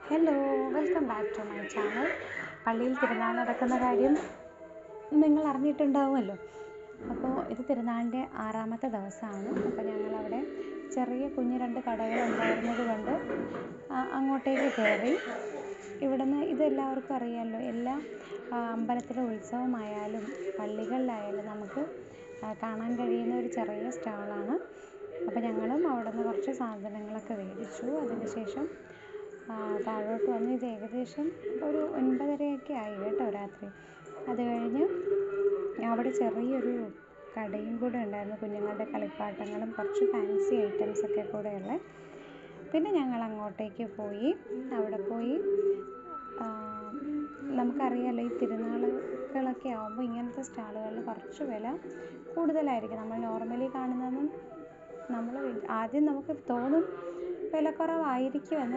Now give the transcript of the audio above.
Hello, welcome back to my channel. പള്ളിയിൽ തിരുനാൾ നടക്കുന്ന കാര്യം നിങ്ങൾ അറിഞ്ഞിട്ടുണ്ടാവുമല്ലോ. അപ്പോൾ ഇത് തിരുനാളിൻ്റെ 6ാമത്തെ ദിവസമാണ്. അപ്പോൾ ഞങ്ങളവിടെ ചെറിയ കുഞ്ഞ് 2 കടകൾ ഉണ്ടായിരുന്നത് കൊണ്ട് അങ്ങോട്ടേക്ക് കയറി. ഇവിടുന്ന് ഇതെല്ലാവർക്കും അറിയാമല്ലോ, എല്ലാ അമ്പലത്തിലെ ഉത്സവമായാലും പള്ളികളിലായാലും നമുക്ക് കാണാൻ കഴിയുന്ന ഒരു ചെറിയ സ്റ്റാളാണ്. അപ്പോൾ ഞങ്ങളും അവിടെ നിന്ന് കുറച്ച് സാധനങ്ങളൊക്കെ മേടിച്ചു. അതിന് ശേഷം താഴോട്ട് വന്ന് ഇത് ഏകദേശം ഒരു 9:30 ആയി കേട്ടോ, രാത്രി. അത് കഴിഞ്ഞ് അവിടെ ചെറിയൊരു കടയും കൂടെ ഉണ്ടായിരുന്നു, കുഞ്ഞുങ്ങളുടെ കളിപ്പാട്ടങ്ങളും കുറച്ച് ഫാൻസി ഐറ്റംസൊക്കെ കൂടെയുള്ള. പിന്നെ ഞങ്ങൾ അങ്ങോട്ടേക്ക് പോയി. അവിടെ പോയി നമുക്കറിയാമല്ലോ, ഈ തിരുനാളുകളൊക്കെ ആകുമ്പോൾ ഇങ്ങനത്തെ സ്റ്റാളുകളിൽ കുറച്ച് വില കൂടുതലായിരിക്കും. നമ്മൾ നോർമലി കാണുന്നതും നമ്മൾ ആദ്യം നമുക്ക് തോന്നും വിലക്കുറവായിരിക്കുമെന്ന്.